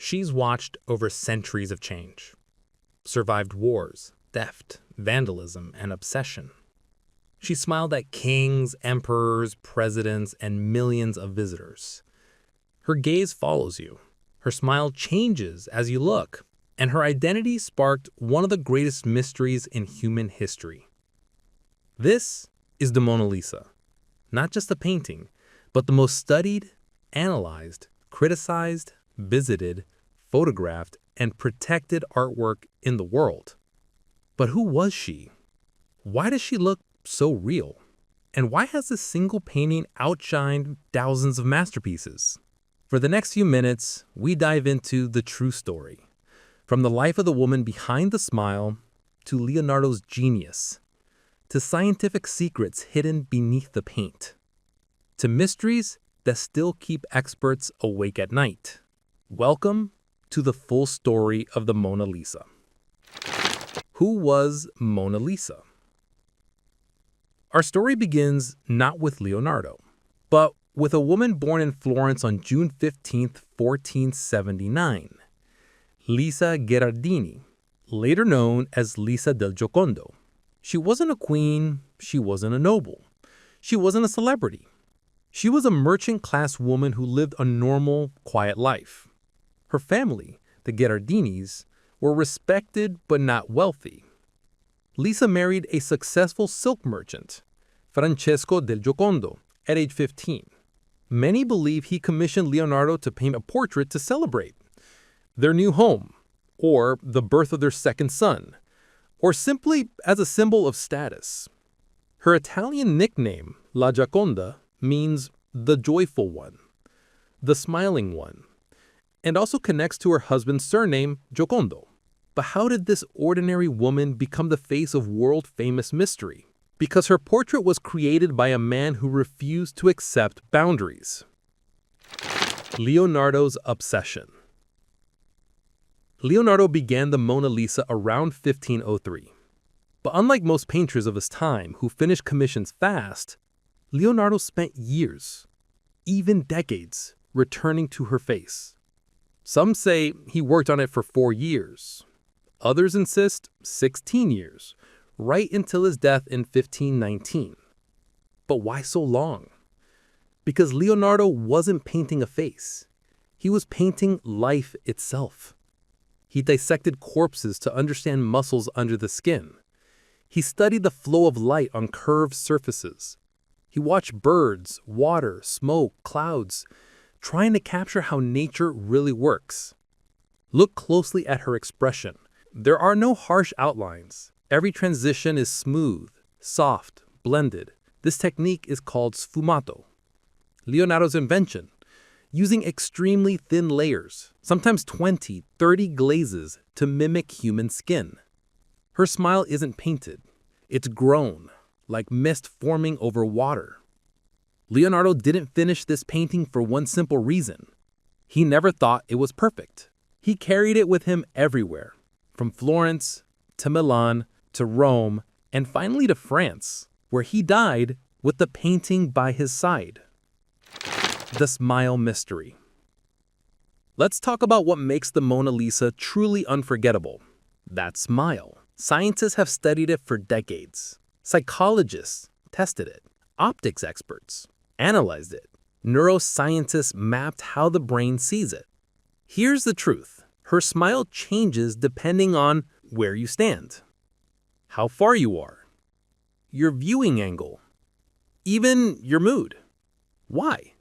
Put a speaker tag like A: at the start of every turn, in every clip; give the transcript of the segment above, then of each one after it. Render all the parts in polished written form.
A: She's watched over centuries of change, survived wars, theft, vandalism, and obsession. She smiled at kings, emperors, presidents, and millions of visitors. Her gaze follows you. Her smile changes as you look, and her identity sparked one of the greatest mysteries in human history. This is the Mona Lisa. Not just a painting, but the most studied, analyzed, criticized, visited, photographed, and protected artwork in the world. But who was she? Why does she look so real? And why has this single painting outshined thousands of masterpieces? For the next few minutes, we dive into the true story. From the life of the woman behind the smile, to Leonardo's genius, to scientific secrets hidden beneath the paint, to mysteries that still keep experts awake at night. Welcome to the full story of the Mona Lisa. Who was Mona Lisa? Our story begins not with Leonardo, but with a woman born in Florence on June 15, 1479, Lisa Gherardini, later known as Lisa del Giocondo. She wasn't a queen, she wasn't a noble, she wasn't a celebrity. She was a merchant-class woman who lived a normal, quiet life. Her family, the Gherardinis, were respected but not wealthy. Lisa married a successful silk merchant, Francesco del Giocondo, at age 15. Many believe he commissioned Leonardo to paint a portrait to celebrate their new home, or the birth of their second son, or simply as a symbol of status. Her Italian nickname, La Gioconda, means the joyful one, the smiling one, and also connects to her husband's surname, Giocondo. But how did this ordinary woman become the face of world-famous mystery? Because her portrait was created by a man who refused to accept boundaries. Leonardo's obsession. Leonardo began the Mona Lisa around 1503. But unlike most painters of his time who finished commissions fast, Leonardo spent years, even decades, returning to her face. Some say he worked on it for 4 years. Others insist 16 years, right until his death in 1519. But why so long? Because Leonardo wasn't painting a face. He was painting life itself. He dissected corpses to understand muscles under the skin. He studied the flow of light on curved surfaces. He watched birds, water, smoke, clouds, trying to capture how nature really works. Look closely at her expression. There are no harsh outlines. Every transition is smooth, soft, blended. This technique is called sfumato, Leonardo's invention, using extremely thin layers, sometimes 20, 30 glazes to mimic human skin. Her smile isn't painted. It's grown, like mist forming over water. Leonardo didn't finish this painting for one simple reason. He never thought it was perfect. He carried it with him everywhere, from Florence to Milan to Rome, and finally to France, where he died with the painting by his side. The smile mystery. Let's talk about what makes the Mona Lisa truly unforgettable. That smile. Scientists have studied it for decades. Psychologists tested it. Optics experts analyzed it. Neuroscientists mapped how the brain sees it. Here's the truth. Her smile changes depending on where you stand, how far you are, your viewing angle, even your mood. Why?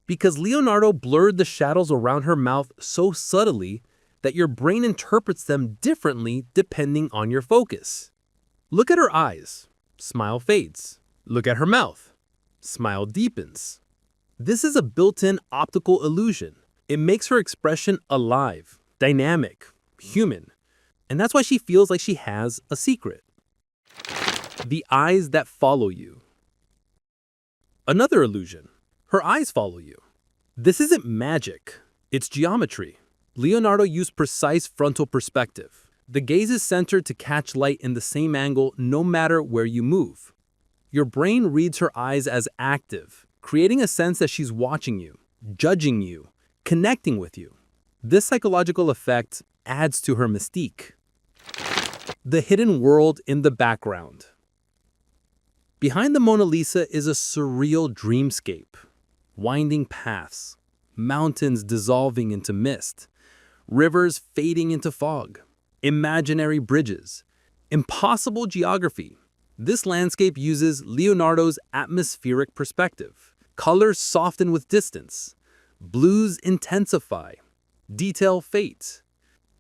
A: Because Leonardo blurred the shadows around her mouth so subtly that your brain interprets them differently depending on your focus. Look at her eyes. Smile fades. Look at her mouth. Smile deepens. This is a built-in optical illusion. It makes her expression alive, dynamic, human. And that's why she feels like she has a secret. The eyes that follow you. Another illusion. Her eyes follow you. This isn't magic. It's geometry. Leonardo used precise frontal perspective. The gaze is centered to catch light in the same angle no matter where you move. Your brain reads her eyes as active, creating a sense that she's watching you, judging you, connecting with you. This psychological effect adds to her mystique. The hidden world in the background. Behind the Mona Lisa is a surreal dreamscape. Winding paths, mountains dissolving into mist, rivers fading into fog, imaginary bridges, impossible geography. This landscape uses Leonardo's atmospheric perspective. Colors soften with distance, blues intensify, detail fades.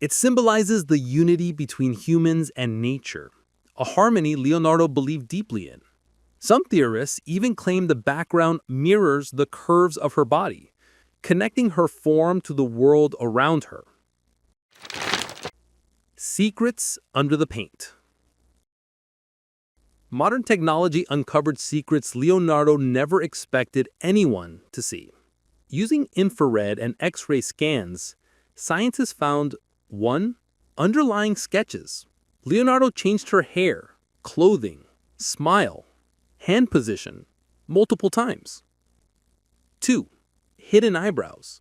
A: It symbolizes the unity between humans and nature, a harmony Leonardo believed deeply in. Some theorists even claim the background mirrors the curves of her body, connecting her form to the world around her. Secrets under the paint. Modern technology uncovered secrets Leonardo never expected anyone to see. Using infrared and X-ray scans, scientists found 1. Underlying sketches. Leonardo changed her hair, clothing, smile, hand position multiple times. 2. Hidden eyebrows.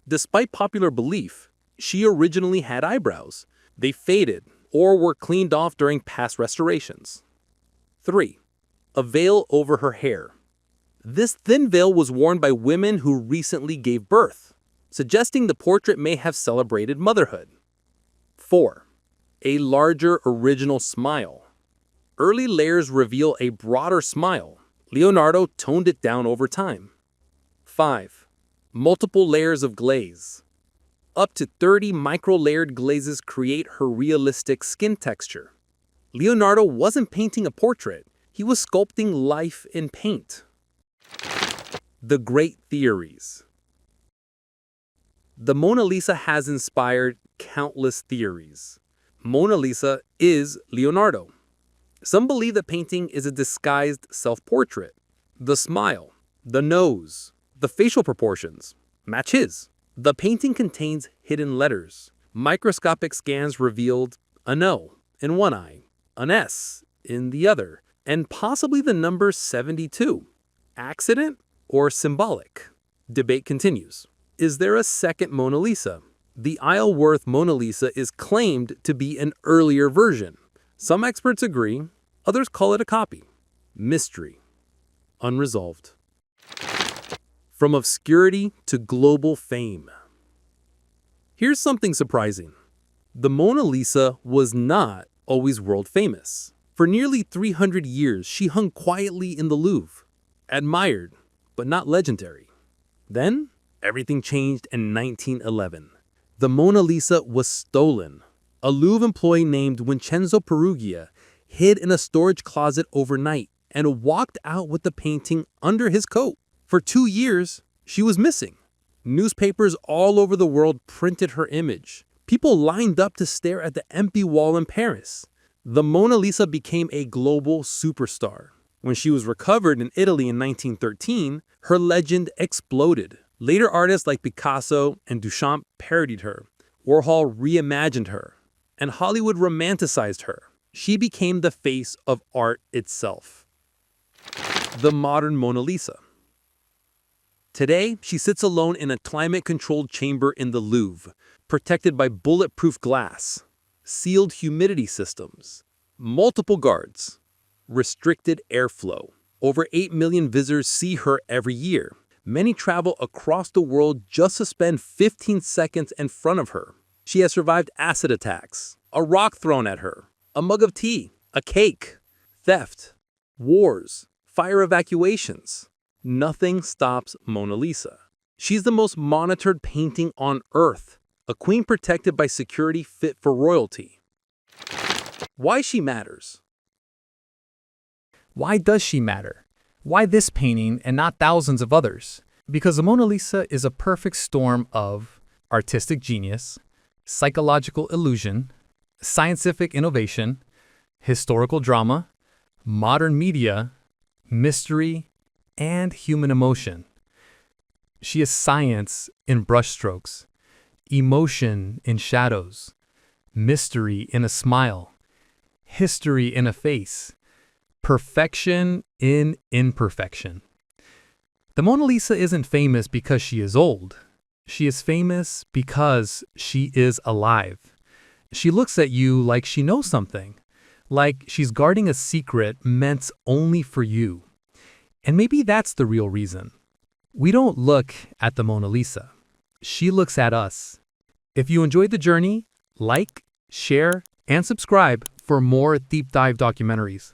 A: Despite popular belief, she originally had eyebrows. They faded or were cleaned off during past restorations. 3. A veil over her hair. This thin veil was worn by women who recently gave birth, suggesting the portrait may have celebrated motherhood. 4. A larger original smile. Early layers reveal a broader smile. Leonardo toned it down over time. 5. Multiple layers of glaze. Up to 30 micro-layered glazes create her realistic skin texture. Leonardo wasn't painting a portrait, he was sculpting life in paint. The Great Theories. The Mona Lisa has inspired countless theories. Mona Lisa is Leonardo. Some believe the painting is a disguised self-portrait. The smile, the nose, the facial proportions match his. The painting contains hidden letters. Microscopic scans revealed an O in one eye, an S in the other, and possibly the number 72. Accident or symbolic? Debate continues. Is there a second Mona Lisa? The Isleworth Mona Lisa is claimed to be an earlier version. Some experts agree, others call it a copy. Mystery. Unresolved. From obscurity to global fame. Here's something surprising. The Mona Lisa was not always world famous. For nearly 300 years, she hung quietly in the Louvre, admired, but not legendary. Then, everything changed in 1911. The Mona Lisa was stolen. A Louvre employee named Vincenzo Perugia hid in a storage closet overnight and walked out with the painting under his coat. For 2 years, she was missing. Newspapers all over the world printed her image. People lined up to stare at the empty wall in Paris. The Mona Lisa became a global superstar. When she was recovered in Italy in 1913, her legend exploded. Later artists like Picasso and Duchamp parodied her. Warhol reimagined her, and Hollywood romanticized her. She became the face of art itself. The modern Mona Lisa. Today, she sits alone in a climate-controlled chamber in the Louvre, protected by bulletproof glass, sealed humidity systems, multiple guards, restricted airflow. Over 8 million visitors see her every year. Many travel across the world just to spend 15 seconds in front of her. She has survived acid attacks, a rock thrown at her, a mug of tea, a cake, theft, wars, fire evacuations. Nothing stops Mona Lisa. She's the most monitored painting on Earth, a queen protected by security fit for royalty. Why she matters.
B: Why does she matter? Why this painting and not thousands of others? Because the Mona Lisa is a perfect storm of artistic genius, psychological illusion, scientific innovation, historical drama, modern media, mystery, and human emotion. She is science in brushstrokes, emotion in shadows, mystery in a smile, history in a face, perfection in imperfection. The Mona Lisa isn't famous because she is old. She is famous because she is alive. She looks at you like she knows something, like she's guarding a secret meant only for you. And maybe that's the real reason. We don't look at the Mona Lisa. She looks at us. If you enjoyed the journey, like, share, and subscribe for more deep dive documentaries.